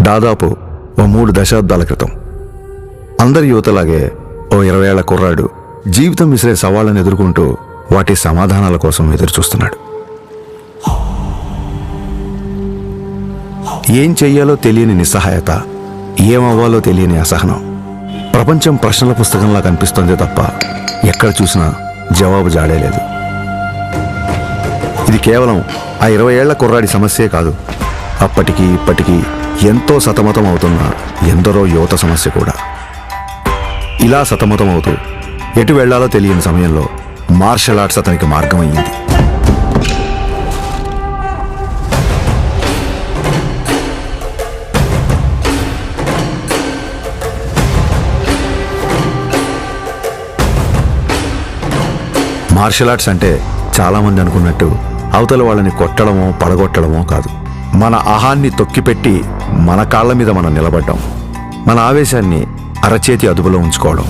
దాదాపు ఓ 3 దశాబ్దాల క్రితం అందరి యువతలాగే ఓ 20 ఏళ్ల కుర్రాడు జీవితం విసిరే సవాళ్ళను ఎదుర్కొంటూ వాటి సమాధానాల కోసం ఎదురుచూస్తున్నాడు. ఏం చెయ్యాలో తెలియని నిస్సహాయత, ఏమవ్వాలో తెలియని అసహనం. ప్రపంచం ప్రశ్నల పుస్తకంలా కనిపిస్తోందే తప్ప ఎక్కడ చూసినా జవాబు జాడేలేదు. ఇది కేవలం ఆ 20 ఏళ్ల కుర్రాడి సమస్యే కాదు, అప్పటికి ఇప్పటికీ ఎంతో సతమతం అవుతున్న ఎందరో యువత సమస్య కూడా. ఇలా సతమతం అవుతూ ఎటు వెళ్లాలో తెలియని సమయంలో మార్షల్ ఆర్ట్స్ అతనికి మార్గం అయ్యింది. మార్షల్ ఆర్ట్స్ అంటే చాలామంది అనుకున్నట్టు అవతల వాళ్ళని కొట్టడమో పడగొట్టడమో కాదు. మన అహాన్ని తొక్కిపెట్టి మన కాళ్ళ మీద మనం నిలబడ్డాం, మన ఆవేశాన్ని అరచేతి అదుపులో ఉంచుకోవడం.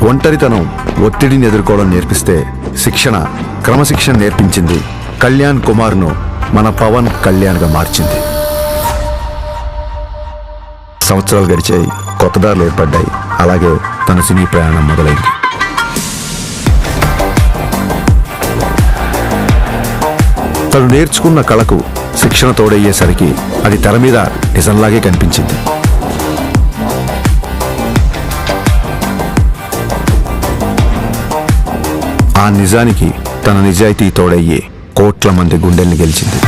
ఒంటరితనం, ఒత్తిడిని ఎదుర్కోవడం నేర్పిస్తే శిక్షణ, క్రమశిక్షణ నేర్పించింది కళ్యాణ్ కుమార్ను మన పవన్ కళ్యాణ్గా మార్చింది. సంవత్సరాలు గడిచాయి, కొత్త దారులు ఏర్పడ్డాయి. అలాగే తన సినీ ప్రయాణం మొదలైంది. తను నేర్చుకున్న కళకు శిక్షణ తోడయ్యేసరికి అది తెర మీద నిజంలాగే కనిపించింది. ఆ నిజానికి తన నిజాయితీ తోడయ్యే కోట్ల మంది గుండెల్ని గెలిచింది.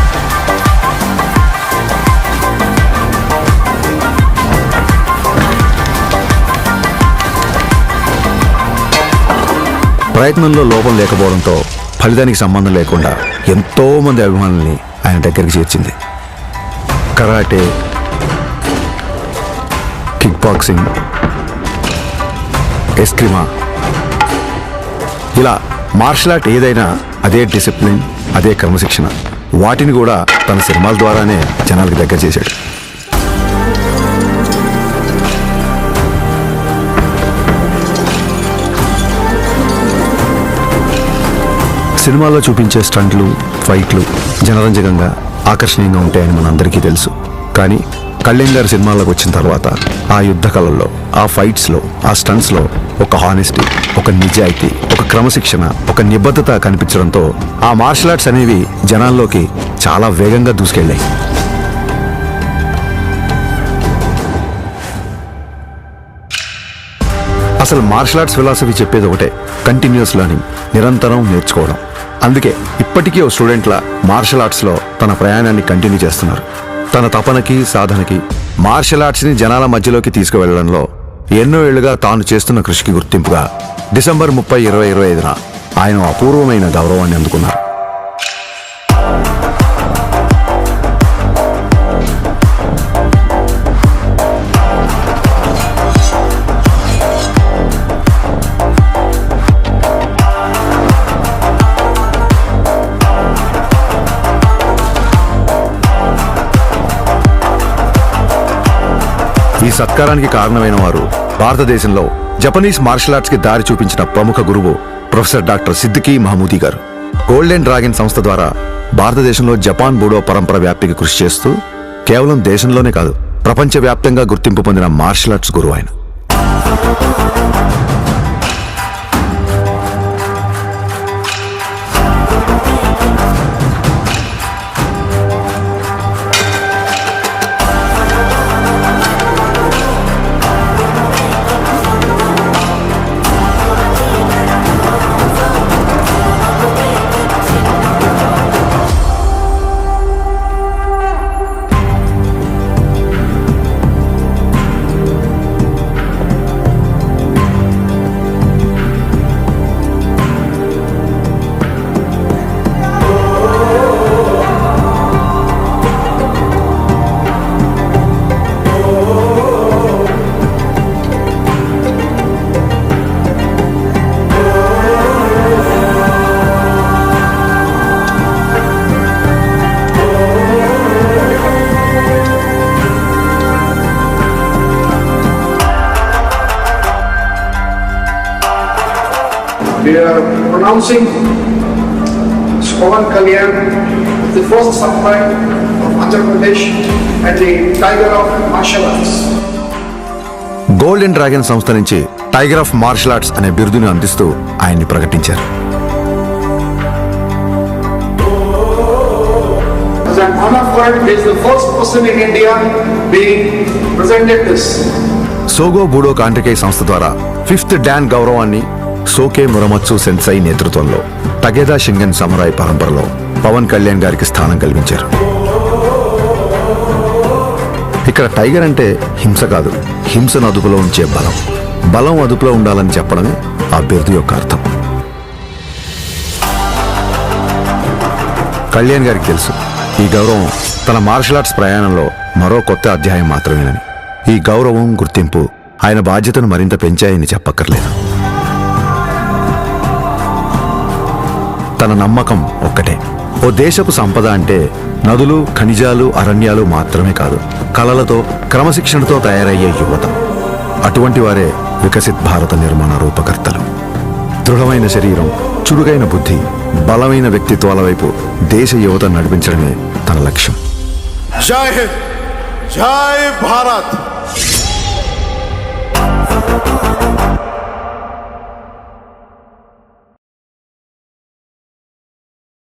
ప్రయత్నంలో లోపం లేకపోవడంతో ఫలితానికి సంబంధం లేకుండా ఎంతో మంది అభిమానుల్ని ఆయన దగ్గరికి చేర్చింది. కరాటే, కిక్ బాక్సింగ్, ఎస్క్రిమా, ఇలా మార్షల్ ఆర్ట్ ఏదైనా అదే డిసిప్లిన్, అదే క్రమశిక్షణ. వాటిని కూడా తన సినిమాల ద్వారానే జనాలకు దగ్గర చేశాడు. సినిమాల్లో చూపించే స్టంట్లు, ఫైట్లు జనరంజకంగా, ఆకర్షణీయంగా ఉంటాయని మనందరికీ తెలుసు. కానీ కళ్యాణ్ గారి సినిమాల్లోకి వచ్చిన తర్వాత ఆ యుద్ధ కళల్లో, ఆ ఫైట్స్లో, ఆ స్టంట్స్లో ఒక హానెస్టీ, ఒక నిజాయితీ, ఒక క్రమశిక్షణ, ఒక నిబద్ధత కనిపించడంతో ఆ మార్షల్ ఆర్ట్స్ అనేవి జనాల్లోకి చాలా వేగంగా దూసుకెళ్ళాయి. అసలు మార్షల్ ఆర్ట్స్ ఫిలాసఫీ చెప్పేది ఒకటే, కంటిన్యూస్ లెర్నింగ్, నిరంతరం నేర్చుకోవడం. అందుకే ఇప్పటికీ ఓ స్టూడెంట్లా మార్షల్ ఆర్ట్స్లో తన ప్రయాణాన్ని కంటిన్యూ చేస్తున్నారు. తన తపనకి, సాధనకి, మార్షల్ ఆర్ట్స్ని జనాల మధ్యలోకి తీసుకువెళ్లడంలో ఎన్నో ఏళ్లుగా తాను చేస్తున్న కృషికి గుర్తింపుగా డిసెంబర్ 30, 2025న ఆయన అపూర్వమైన గౌరవాన్ని అందుకున్నారు. ఈ సత్కారానికి కారణమైన వారు భారతదేశంలో జపనీస్ మార్షల్ ఆర్ట్స్ కి దారి చూపించిన ప్రముఖ గురువు ప్రొఫెసర్ డాక్టర్ సిద్దికీ మహమూదీ గారు. గోల్డెన్ డ్రాగన్ సంస్థ ద్వారా భారతదేశంలో జపాన్ బూడో పరంపర వ్యాప్తికి కృషి చేస్తూ కేవలం దేశంలోనే కాదు, ప్రపంచవ్యాప్తంగా గుర్తింపు పొందిన మార్షల్ ఆర్ట్స్ గురువు ఆయన. We are pronouncing Pawan Kalyan, the first samurai of Andhra Pradesh and the Tiger of Martial Arts. Golden dragon సంస్థ నుంచి టైగర్ ఆఫ్ మార్షల్ ఆర్ట్స్ అనే బిరుదుని అందిస్తూ ఆయన్ని ప్రకటించారు. As an honor for it, he is the first person in India being presented this. సోగో బూడో కాంటెకై సంస్థ ద్వారా 5th don గౌరవాన్ని సోకే మురమత్సు సెన్సై నేతృత్వంలో టగేదా షింగన్ సమురాయ్ పరంపరలో పవన్ కళ్యాణ్ గారికి స్థానం కల్పించారు. ఇక్కడ టైగర్ అంటే హింస కాదు, హింసను అదుపులో ఉంచే బలం. బలం అదుపులో ఉండాలని చెప్పడమే ఆ బిరుదు యొక్క అర్థం. కళ్యాణ్ గారికి తెలుసు ఈ గౌరవం తన మార్షల్ ఆర్ట్స్ ప్రయాణంలో మరో కొత్త అధ్యాయం మాత్రమేనని. ఈ గౌరవం, గుర్తింపు ఆయన బాధ్యతను మరింత పెంచాయని చెప్పక్కర్లేదు. తన నమ్మకం ఒక్కటే, ఓ దేశపు సంపద అంటే నదులు, ఖనిజాలు, అరణ్యాలు మాత్రమే కాదు, కళలతో, క్రమశిక్షణతో తయారయ్యే యువత. అటువంటి వారే వికసిత్ భారత నిర్మాణ రూపకర్తలు. దృఢమైన శరీరం, చురుకైన బుద్ధి, బలమైన వ్యక్తిత్వాల వైపు దేశ యువత నడిపించడమే తన లక్ష్యం. జై హింద్, జై భారత్.